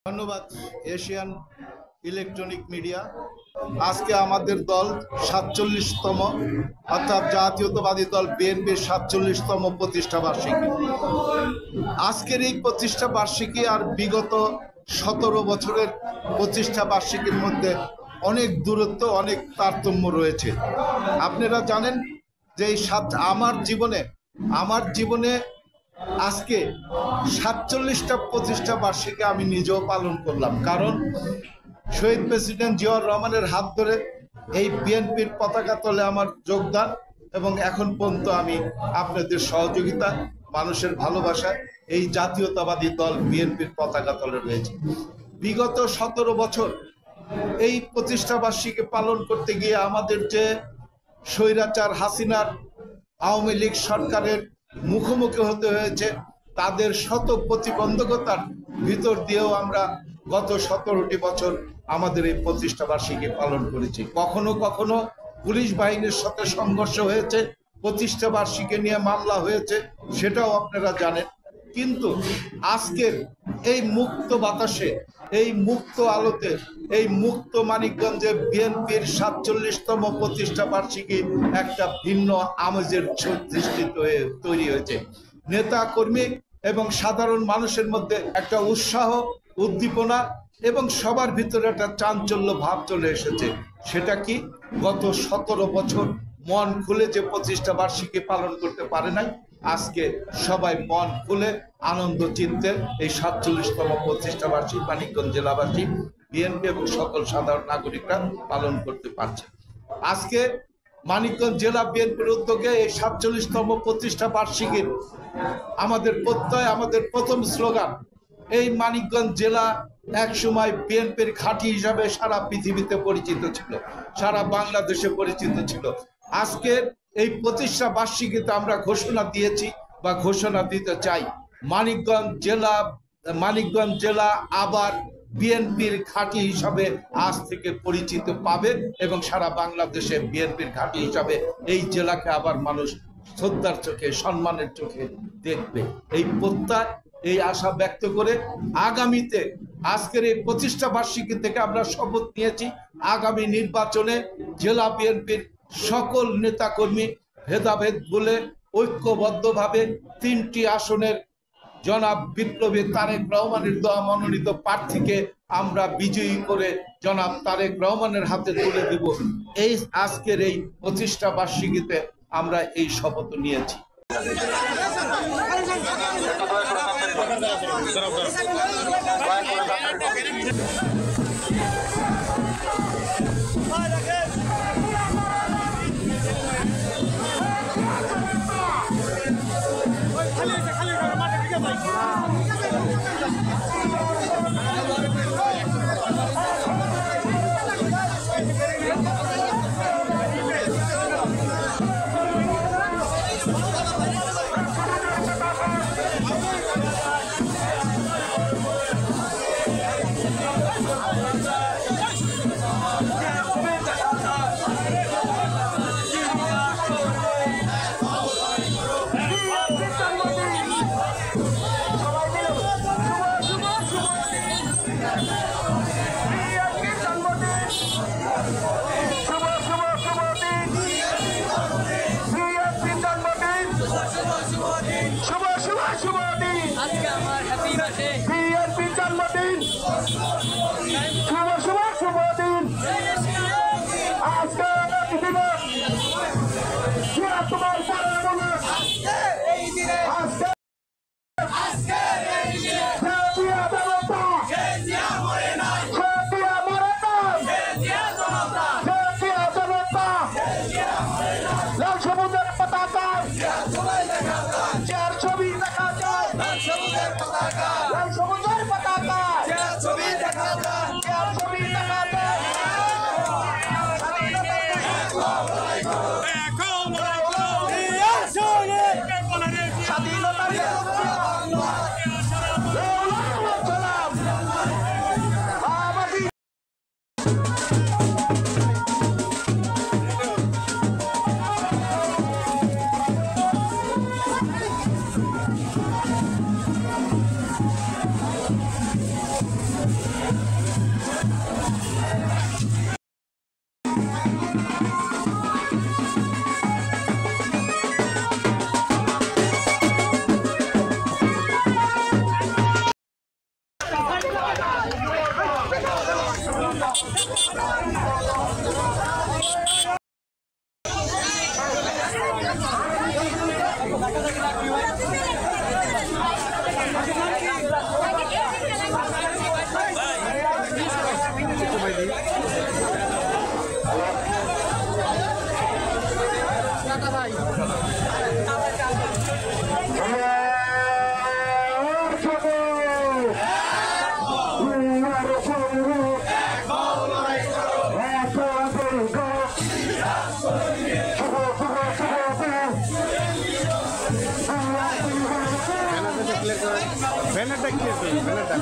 ধন্যবাদ Asian electronic media. আজকে আমাদের দল ৪৭তম অর্থাৎ জাতীয়তাবাদী দল বিএনপির ৪৭তম প্রতিষ্ঠা বার্ষিকী। আজকের এই প্রতিষ্ঠা বার্ষিকী আর বিগত ১৭ বছরের প্রতিষ্ঠা বার্ষিকীর মধ্যে অনেক দূরত্ব, অনেক তারতম্য রয়েছে। আপনারা জানেন যে আমার জীবনে আজকে ৪৭টা প্রতিষ্ঠা বার্ষিকী আমি নিজেও পালন করলাম। কারণ শহীদ প্রেসিডেন্ট জিয়াউর রহমানের হাত ধরে এই বিএনপির পতাকা তলে আমার যোগদান, এবং এখন পর্যন্ত আমি আপনাদের সহযোগিতা, মানুষের ভালোবাসায় এই জাতীয়তাবাদী দল বিএনপির পতাকা তলে রয়েছে। বিগত ১৭ বছর এই প্রতিষ্ঠা বার্ষিকী পালন করতে গিয়ে আমাদের যে স্বৈরাচার হাসিনার আওয়ামী লীগ সরকারের মুখোমুখি হতে হয়েছে, তাদের শত প্রতিবন্ধকতার ভিতর দিয়েও আমরা গত ১৭টি বছর আমাদের এই প্রতিষ্ঠা বার্ষিকী পালন করেছি। কখনো কখনো পুলিশ বাহিনীর সাথে সংঘর্ষ হয়েছে, প্রতিষ্ঠা বার্ষিকী নিয়ে মামলা হয়েছে, সেটাও আপনারা জানেন। কিন্তু আজকের এই মুক্ত বাতাসে, এই মুক্ত আলোতে, এই মুক্ত মানিকগঞ্জে বিএনপির ৪৭তম প্রতিষ্ঠা বার্ষিকী একটা ভিন্ন আমেজের সৃষ্টি তৈরি হয়েছে। নেতা কর্মী এবং সাধারণ মানুষের মধ্যে একটা উৎসাহ, উদ্দীপনা এবং সবার ভিতরে একটা চাঞ্চল্য ভাব চলে এসেছে। সেটা কি, গত ১৭ বছর মন খুলে যে প্রতিষ্ঠা বার্ষিকী পালন করতে পারে নাই, আজকে সবাই মন খুলে আনন্দ চিত্তে এই ৪৭তম প্রতিষ্ঠা বার্ষিকী মানিকগঞ্জ জেলাবাসী, বিএনপি এবং সকল সাধারণ নাগরিকরা পালন করতে পারছে। আজকে মানিকগঞ্জ জেলা বিএনপির উদ্যোগে এই ৪৭তম প্রতিষ্ঠা বার্ষিকীর আমাদের প্রত্যয়, আমাদের প্রথম স্লোগান, এই মানিকগঞ্জ জেলা একসময় বিএনপির ঘাঁটি হিসাবে সারা পৃথিবীতে পরিচিত ছিল, সারা বাংলাদেশে পরিচিত ছিল। আজকের এই প্রতিষ্ঠা বার্ষিকীতে আমরা ঘোষণা দিয়েছি বা ঘোষণা দিতে চাই, মানিকগঞ্জ জেলা আবার বিএনপির ঘাঁটি হিসাবে আজ থেকে পরিচিত পাবে, এবং সারা বাংলাদেশে বিএনপির ঘাঁটি হিসাবে এই জেলাকে আবার মানুষ শ্রদ্ধার চোখে, সম্মানের চোখে দেখবে। এই প্রত্যয়, এই আশা ব্যক্ত করে আগামীতে আজকের এই প্রতিষ্ঠা বার্ষিকী থেকে আমরা শপথ নিয়েছি, আগামী নির্বাচনে জেলা বিএনপির সকল নেতাকর্মী ভেদাভেদ বলে ঐক্যবদ্ধভাবে ৩টি আসনের জনাব বিপ্লবী তারেক রহমানের দেওয়া মনোনীত প্রার্থীকে আমরা বিজয়ী করে জনাব তারেক রহমানের হাতে তুলে দেব। এই আজকের এই প্রতিষ্ঠা বার্ষিকীতে আমরা এই শপথ নিয়েছি। আজকে ব্যানারটা ক্লিয়ার করুন, ব্যানারটা